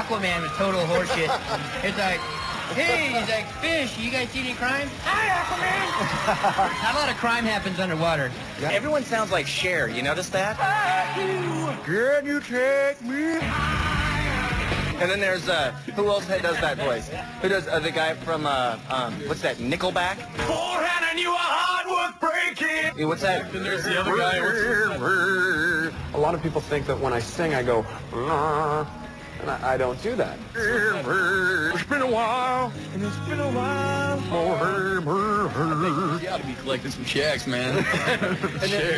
Aquaman was total horseshit. It's like, hey, he's like, fish, you guys see any crime? Hi, Aquaman! Not a lot of crime happens underwater. Yeah. Everyone sounds like Cher, you notice that? Can you take me? And then there's, who else does that voice? Who does, the guy from, what's that, Nickelback? Forehand and you are hard worth breaking. Yeah, what's that? And there's the other guy. A lot of people think that when I sing, I go, and I don't do that. It's been a while, and it's been a while. You gotta be collecting some checks, man.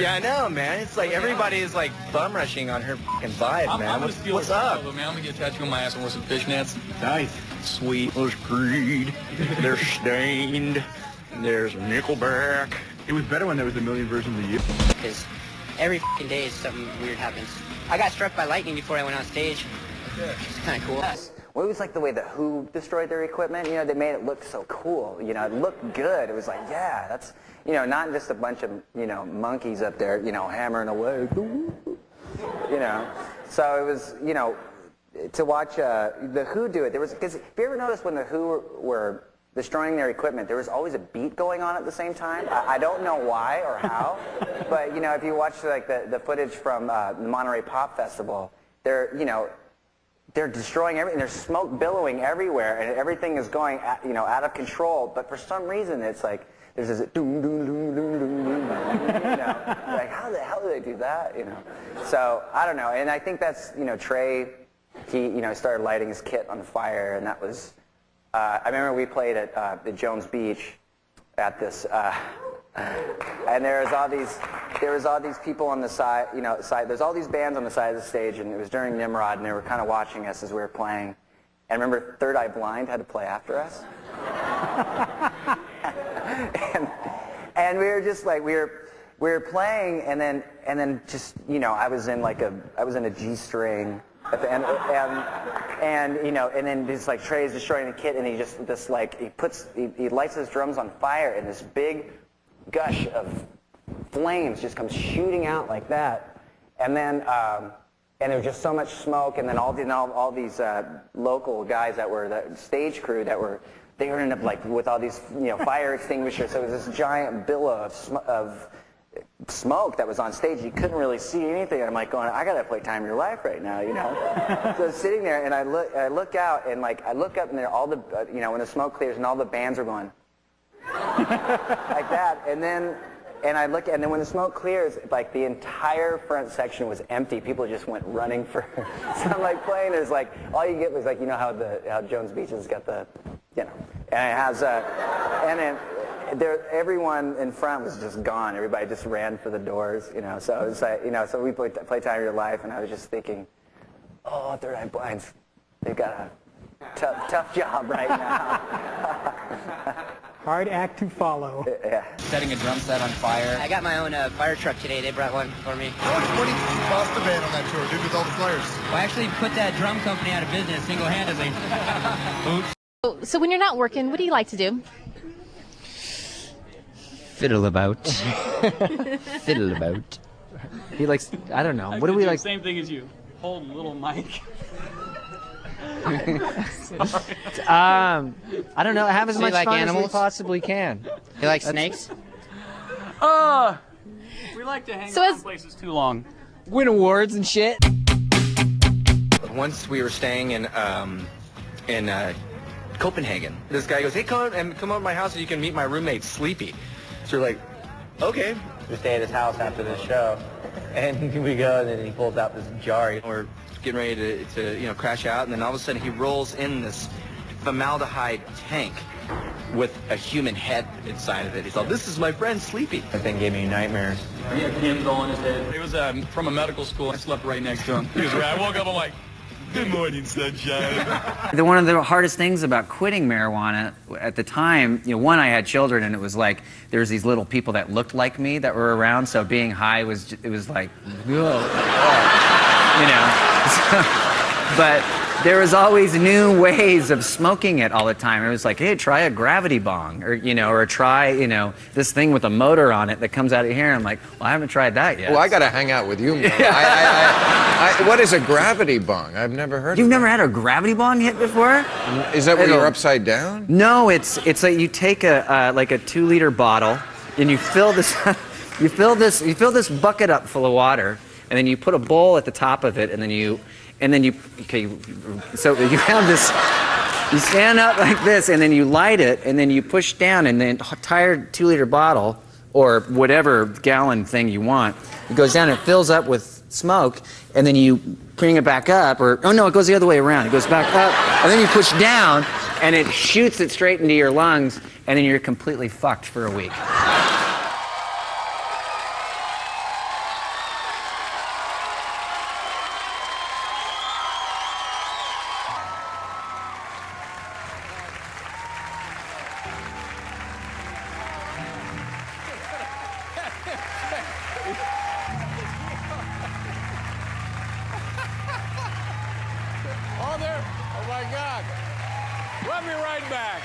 Yeah, I know, man. It's like everybody is like bum rushing on her fucking vibe, man. What's up? Man, I'm gonna get a tattoo on my ass and wear some fishnets. Nice. Sweet. There's Creed. There's Stained. There's Nickelback. It was better when there was a million versions of you. Because every fucking day something weird happens. I got struck by lightning before I went on stage. It's kind of cool. Well, it was like the way the Who destroyed their equipment. You know, they made it look so cool. You know, it looked good. It was like, yeah, that's, you know, not just a bunch of, you know, monkeys up there, you know, hammering away. You know, so it was, you know, to watch the Who do it. There was, because if you ever noticed when the Who were destroying their equipment, there was always a beat going on at the same time. I don't know why or how, but you know, if you watch like the footage from the Monterey Pop Festival, they're, you know, they're destroying everything. There's smoke billowing everywhere, and everything is going, you know, out of control. But for some reason, it's like there's this doom doom doom doom doom doom. You know, like how the hell do they do that? You know, so I don't know. And I think that's, you know, Trey. He, you know, started lighting his kit on fire, and that was. I remember we played at the Jones Beach at this. And there was all these people on the side, you know, there's all these bands on the side of the stage, and it was during Nimrod, and they were kind of watching us as we were playing. And remember, Third Eye Blind had to play after us. and we were just like, we were playing, and then just, you know, I was in a G-string at the end, and you know, and then just like Trey's destroying the kit, and he just like he lights his drums on fire, and this big gush of flames just comes shooting out like that, and then and there was just so much smoke, and then all these local guys that were the stage crew they were ended up like with all these, you know, fire extinguishers. So it was this giant billow of smoke that was on stage. You couldn't really see anything, and I'm like going, I gotta play Time of Your Life right now, you know. So I was sitting there, and I look out, and like I look up, and there all the you know, when the smoke clears, and all the bands are going like that, and then I look, and then when the smoke clears, like the entire front section was empty. People just went running for. So I'm like playing. There's like all you get was like, you know how Jones Beach has got the, you know, and it has and then there everyone in front was just gone. Everybody just ran for the doors, you know. So it was like, you know, so we played Time of Your Life, and I was just thinking, oh, Third Eye Blinds, they've got a tough job right now. Hard act to follow. Yeah. Setting a drum set on fire. I got my own fire truck today. They brought one for me. How much money did you cost the band on that tour, dude, with all the flyers? Well, I actually put that drum company out of business single-handedly. Oops. So when you're not working, what do you like to do? Fiddle about. Fiddle about. He likes, I don't know. What do we like? Same thing as you. Hold little mic. I don't know. Have as much like fun animals? as we possibly can. You like snakes? We like to hang So around as- places too long. Win awards and shit. Once we were staying in Copenhagen. This guy goes, hey, come over to my house so you can meet my roommate, Sleepy. So we're like, okay. We stay at his house after the show, and we go, and then he pulls out this jar. We're getting ready to you know, crash out, and then all of a sudden he rolls in this formaldehyde tank with a human head inside of it. He's like, this is my friend Sleepy. That thing gave me nightmares. He had pins all in his head. It was from a medical school. I slept right next to him. He was right. I woke up, I'm like, good morning, sunshine. One of the hardest things about quitting marijuana at the time, you know, one, I had children, and it was like there was these little people that looked like me that were around, so being high was, it was like, whoa, you know. there was always new ways of smoking it all the time. It was like, hey, try a gravity bong, or or try this thing with a motor on it that comes out of here. And I'm like, well, I haven't tried that yet. Well, I got to hang out with you more. What is a gravity bong? I've never heard. You've of never that. had a gravity bong hit before? Is that where you're upside down? No, it's like you take a like a 2-liter bottle and you fill this you fill this bucket up full of water, and then you put a bowl at the top of it, and then you so you have this, you stand up like this, and then you light it, and then you push down, and then entire 2-liter bottle or whatever gallon thing you want, it goes down and it fills up with smoke, and then you bring it back up, or oh no, it goes the other way around. It goes back up, and then you push down, and it shoots it straight into your lungs, and then you're completely fucked for a week. Oh, there. Oh, my God. Let me right back.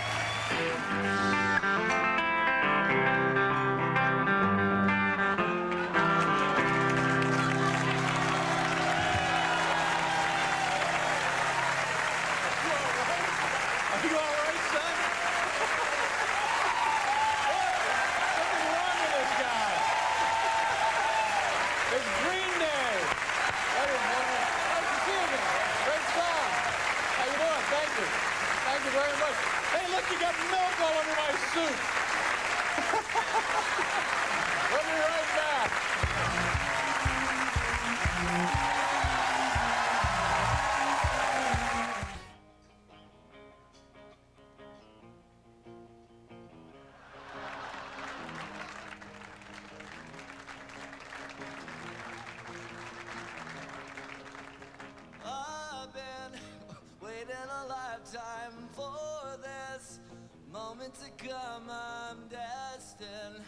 Are you all right, son? Something's wrong with this guy. It's Green Day. That is wonderful. Nice to see you again. Great song. How you doing? Thank you. Thank you very much. Hey, look, you got milk all over my suit. We'll be right back. I've been waiting a lifetime for this moment to come. I'm destined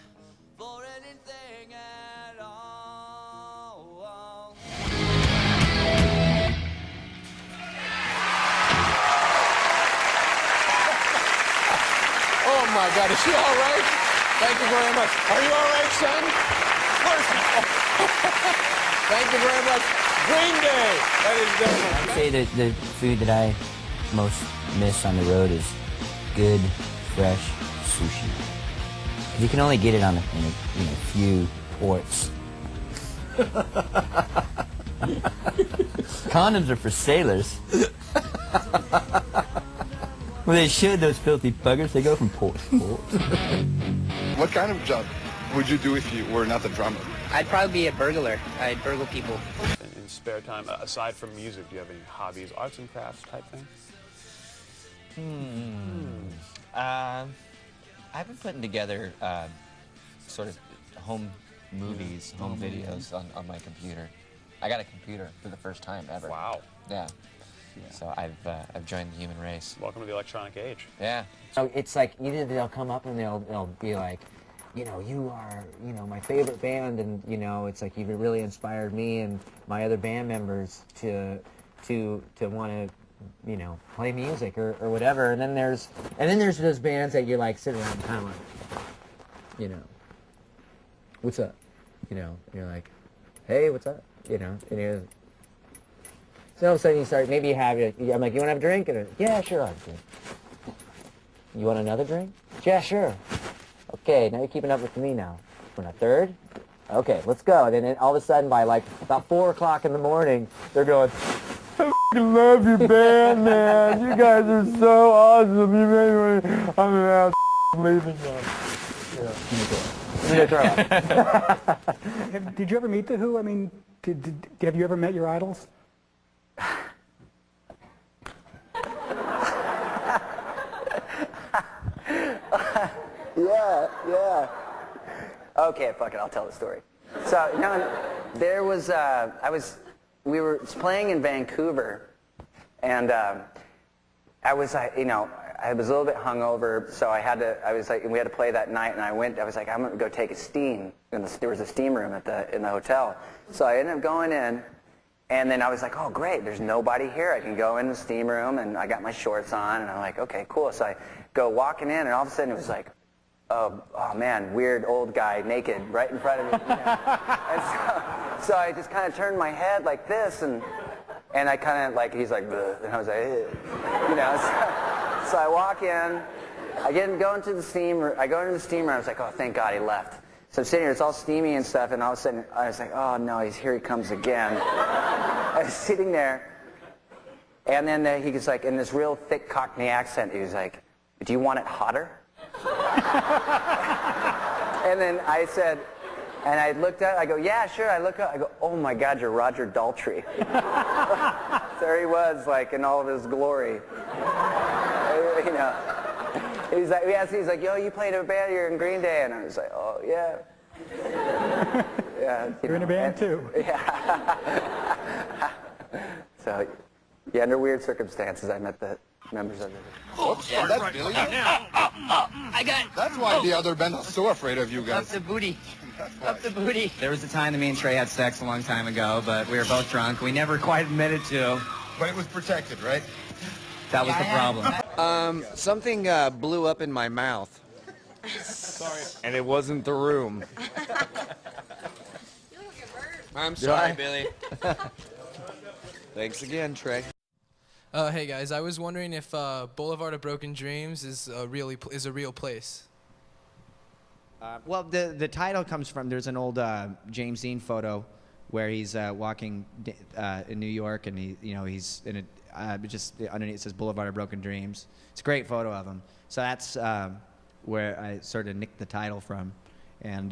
for anything at all. Oh, my God. Is she all right? Thank you very much. Are you all right, son? Thank you very much. Green Day, ladies and gentlemen. I'd say that the food that I most miss on the road is good, fresh sushi. You can only get it in a few ports. Condoms are for sailors. Well, they should, those filthy buggers. They go from port to port. What kind of job would you do if you were not a drummer? I'd probably be a burglar. I'd burgle people. In spare time, aside from music, do you have any hobbies, arts and crafts type thing? I've been putting together sort of home movies, home videos on my computer. I got a computer for the first time ever. Wow. Yeah. So I've joined the human race. Welcome to the electronic age. Yeah. So it's like either they'll come up and they'll be like, you are, my favorite band, and it's like you've really inspired me and my other band members to want to, play music or whatever. And then there's those bands that you're like sitting around kind of like, what's up, and you're like, hey, what's up, and you're. So all of a sudden you start, maybe you have, I'm like, you want to have a drink? And yeah, sure, I'll have a drink. You want another drink? Yeah, sure. Okay, now you're keeping up with me now. Want a third? Okay, let's go. And then all of a sudden by like about 4 o'clock in the morning, they're going, I f***ing love your band, man. You guys are so awesome. You made me, I'm out leaving now. Did you ever meet The Who? I mean, have you ever met your idols? Yeah. Okay, fuck it, I'll tell the story. So, there was, we were playing in Vancouver, and I was like, I was a little bit hungover, so we had to play that night, and I was like, I'm gonna go take a steam. There was a steam room in the hotel. So I ended up going in, And then I was like, oh, great, there's nobody here. I can go in the steam room, and I got my shorts on, and I'm like, okay, cool. So I go walking in, and all of a sudden it was like, oh man, weird old guy naked right in front of me. You know? And so I just kind of turned my head like this, and I kind of like, he's like, bleh, and I was like, you know. So I walk in, I go into the steam room, I was like, oh, thank God he left. So I'm sitting here, it's all steamy and stuff, and all of a sudden I was like, oh no, here he comes again. I was sitting there, and then he was like, in this real thick Cockney accent, he was like, do you want it hotter? And then I said, and I looked at it, I go, yeah, sure. I look up, I go, oh my God, you're Roger Daltrey. There he was, like, in all of his glory. You know. He's like, yo, you played in a band, you're in Green Day. And I was like, oh, yeah. Yeah. You're in a band, too. Yeah. So, yeah, under weird circumstances, I met the members of the... Oops, that's Billy. I got... That's why the other band is so afraid of you guys. Up the booty. Up the booty. There was a time that me and Trey had sex a long time ago, but we were both drunk. We never quite admitted to. But it was protected, right? That was the problem. Something blew up in my mouth. Sorry. And it wasn't the room. I'm sorry, Billy. Thanks again, Trey. Hey guys, I was wondering if Boulevard of Broken Dreams is a real place. Well, the title comes from, there's an old James Dean photo where he's walking in New York, and he's in a just underneath it says Boulevard of Broken Dreams. It's a great photo of him. So that's where I sort of nicked the title from, and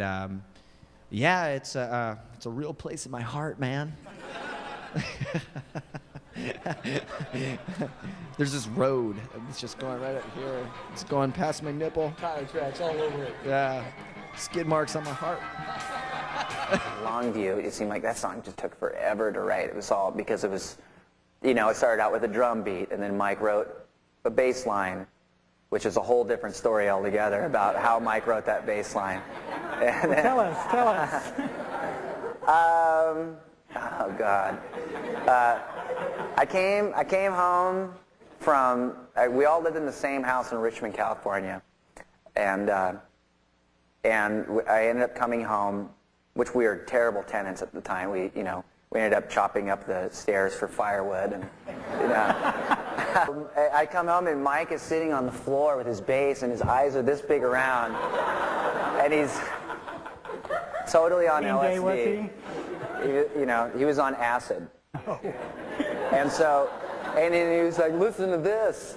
yeah, it's a real place in my heart, man. There's this road. It's just going right up here. It's going past my nipple. Tire tracks all over it. Yeah, skid marks on my heart. Longview, it seemed like that song just took forever to write. It was all because it was, it started out with a drum beat, and then Mike wrote a bass line, which is a whole different story altogether about how Mike wrote that bass line. And then, Tell us. Oh God. I came home from, we all lived in the same house in Richmond, California, and I ended up coming home, which we were terrible tenants at the time. We ended up chopping up the stairs for firewood, and I come home and Mike is sitting on the floor with his bass, and his eyes are this big around, and he's totally on LSD. Day, was he? He was on acid. Oh. And so, and then he was like, listen to this.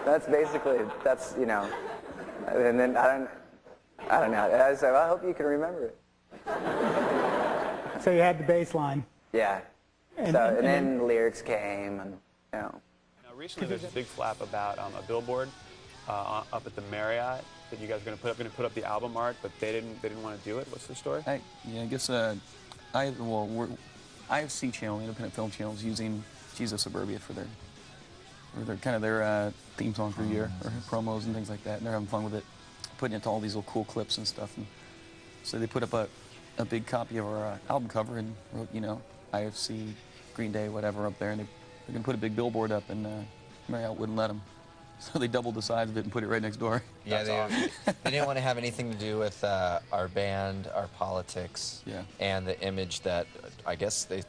That's basically, and then I don't know. I said, well, I hope you can remember it. So you had the bass line. Yeah. And then the lyrics came, and Now, recently there's a big flap about a billboard up at the Marriott that you guys are going to put up the album art, but they didn't want to do it. What's the story? I guess IFC channel, Independent Film Channel, is using Jesus Suburbia for their theme song for a year, or promos and things like that, and they're having fun with it, putting it to all these little cool clips and stuff. And so they put up a big copy of our album cover and wrote, IFC, Green Day, whatever up there, and they're going to put a big billboard up, and Marriott wouldn't let them. So they doubled the size of it and put it right next door. Yeah, they didn't want to have anything to do with our band, our politics, and the image that I guess they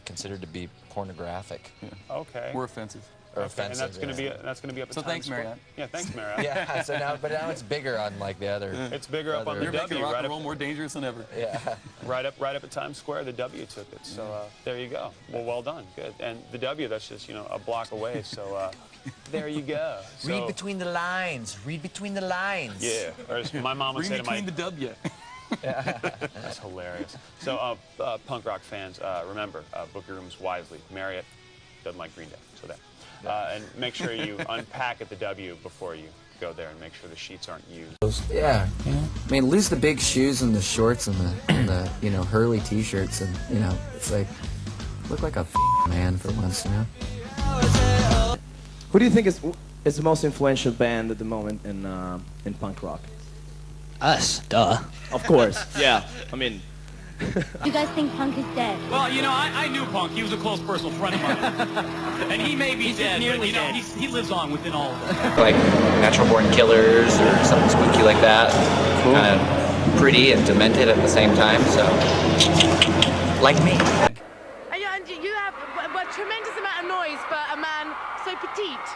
considered to be pornographic. Yeah. Okay. We're offensive. Or offensive. And that's going to be up at So thanks, Marriott. Yeah, thanks, Marriott. Yeah. So now it's bigger on like the other. It's bigger up on the You're W. making rock and roll more dangerous than ever. Yeah. right up at Times Square, the W took it. So there you go. Well done. Good. And the W, that's just a block away. So there you go. So, read between the lines. Read between the lines. Yeah. Or as my mom would say to my. Read between the W. That's hilarious. So punk rock fans, remember, book your rooms wisely. Marriott doesn't like Green Day. So there. And make sure you unpack at the W before you go there, and make sure the sheets aren't used. Yeah. I mean, lose the big shoes and the shorts and the Hurley t-shirts, and it's like look like a man for once, Who do you think is the most influential band at the moment in punk rock? Us, duh. Of course, yeah. I mean, You guys think Punk is dead? Well, you know, I knew Punk. He was a close personal friend of mine. And he may be dead, but, you know, he lives on within all of us. Like Natural Born Killers or something spooky like that. Kind of pretty and demented at the same time, so like me. And you have a tremendous amount of noise for a man so petite.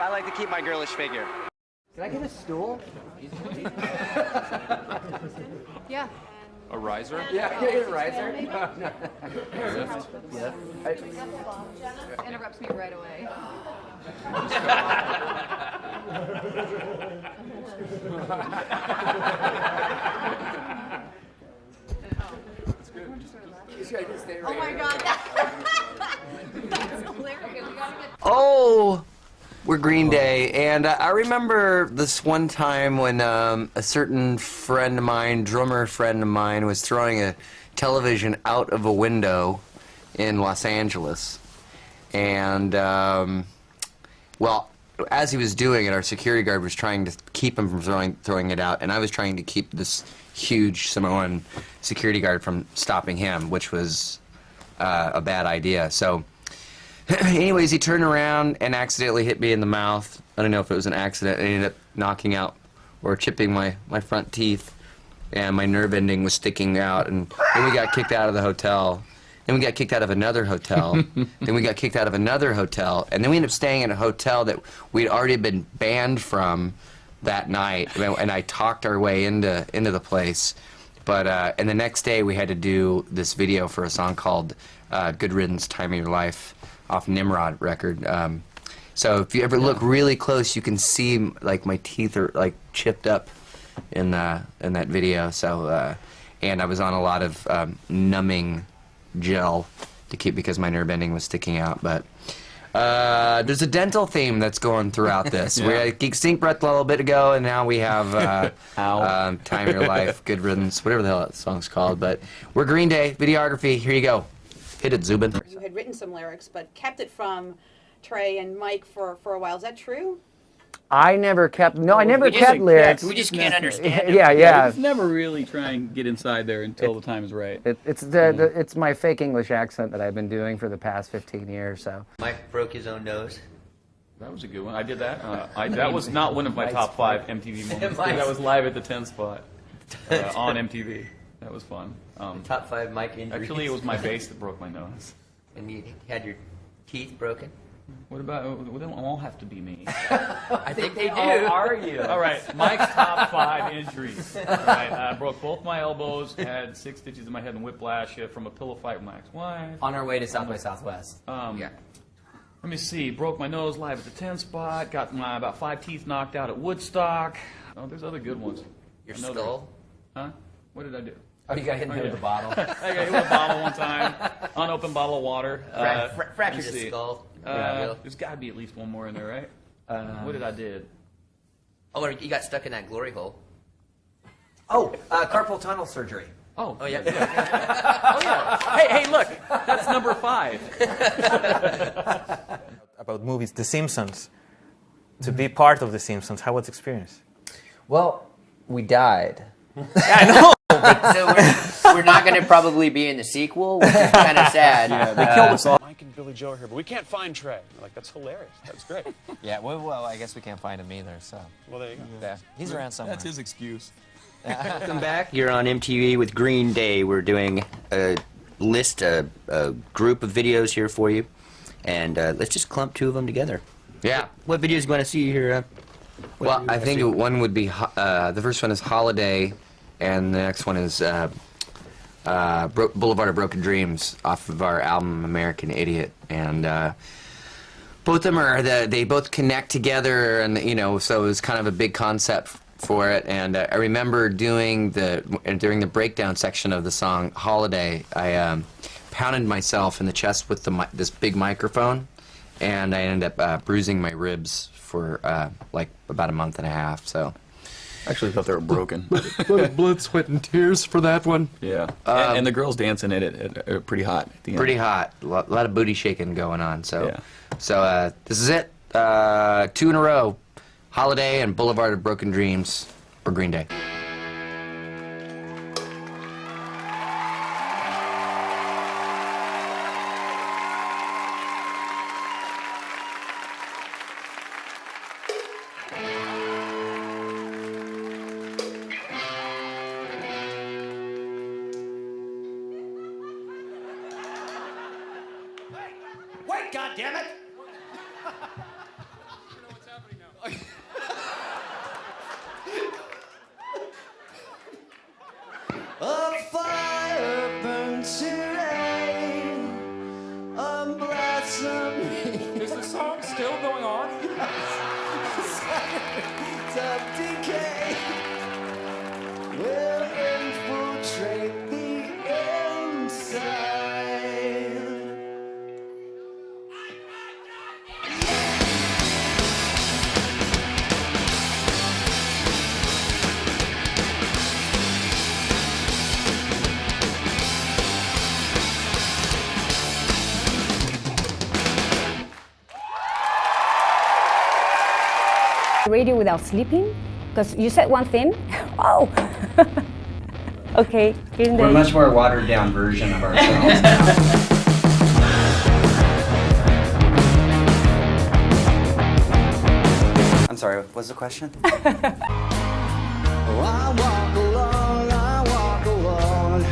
I like to keep my girlish figure. Can I get a stool? Yeah. A riser? Yeah, can I get a riser? Lift. Interrupts me right away. Oh my God, that's hilarious. We gotta get. Oh, we're Green Day, and I remember this one time when a certain friend of mine, drummer friend of mine, was throwing a television out of a window in Los Angeles, and well, as he was doing it, our security guard was trying to keep him from throwing it out, and I was trying to keep this huge Samoan security guard from stopping him, which was a bad idea. So anyways, he turned around and accidentally hit me in the mouth. I don't know if it was an accident. I ended up knocking out or chipping my front teeth, and my nerve ending was sticking out, and then we got kicked out of the hotel. Then we got kicked out of another hotel. Then we got kicked out of another hotel, and then we ended up staying in a hotel that we'd already been banned from that night, and I talked our way into the place. But and the next day we had to do this video for a song called "Good Riddance, Time of Your Life" off Nimrod record. So if you ever look really close, you can see like my teeth are like chipped up in that video. So and I was on a lot of numbing gel to keep because my nerve ending was sticking out. But there's a dental theme that's going throughout this. We had Extinct Breath a little bit ago, and now we have Time of Your Life, Good Riddance, whatever the hell that song's called. But we're Green Day, videography. Here you go. Hit it, Zubin. You had written some lyrics, but kept it from Trey and Mike for a while. Is that true? I never kept lyrics. We just can't understand. Yeah. Just never really try and get inside there until the time is right. It's my fake English accent that I've been doing for the past 15 years. So Mike broke his own nose. That was a good one. I did that. That was not one of my top 5 MTV moments. That was live at the 10 spot on MTV. That was fun. Top 5 Mike injuries. Actually, it was my bass that broke my nose. And you had your teeth broken? What about? They don't all have to be me. I think they do. Oh, are you? All right, Mike's top 5 injuries. All right, I broke both my elbows, had 6 stitches in my head, and whiplash from a pillow fight with my ex-wife. On our way to South by Southwest. Yeah. Let me see. Broke my nose live at the 10 spot. Got my about 5 teeth knocked out at Woodstock. Oh, there's other good ones. Your skull? Huh? What did I do? Oh, you got hit with a bottle. I got hit with a bottle one time. Unopened bottle of water. Fractured his skull. There's got to be at least one more in there, right? What did I do? Oh, you got stuck in that glory hole. Oh, carpal tunnel surgery. Oh yeah. Oh yeah. Hey, look, that's number 5. About movies, The Simpsons. To be part of The Simpsons, how was the experience? Well, we died. Yeah, I know. So we're not going to probably be in the sequel, which is kind of sad. Yeah, they killed us all. Mike and Billy Joe are here, but we can't find Trey. I'm like, that's hilarious. That's great. Yeah, well, I guess we can't find him either, so. Well, there you go. Yeah, he's around somewhere. That's his excuse. Welcome back. You're on MTV with Green Day. We're doing a group of videos here for you, and let's just clump 2 of them together. Yeah. What videos you want to see here? Well, I think one would be the first one is Holiday, and the next one is Boulevard of Broken Dreams off of our album American Idiot, and both of them are they both connect together, and so it was kind of a big concept for it. And I remember during the breakdown section of the song Holiday, I pounded myself in the chest with this big microphone, and I ended up bruising my ribs for like about a month and a half. So. I actually thought they were broken. Blood, sweat, and tears for that one. Yeah. And the girls dancing it pretty hot at the end. Pretty hot. A lot of booty shaking going on. So, yeah. So this is it. 2 in a row. Holiday and Boulevard of Broken Dreams for Green Day. Wait, goddammit! A fire burns today, a blossom. Is the song still going on? Of decay will infiltrate the inside. Radio without sleeping? Because you said one thing. Oh! Okay. We're a much more watered down version of ourselves now. I'm sorry, what's the question? Oh, I walk alone, I walk alone.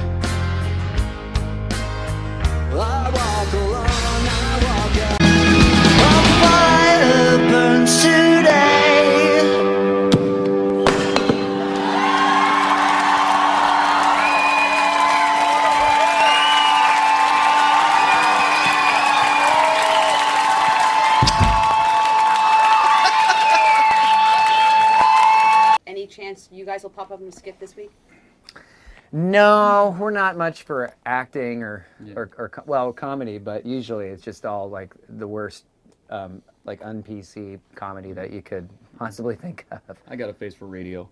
I walk alone, I walk alone. A fire burns today. Any chance you guys will pop up in a skit this week? No, we're not much for acting or well, comedy, but usually it's just all like the worst, like un-PC comedy that you could possibly think of. I got a face for radio.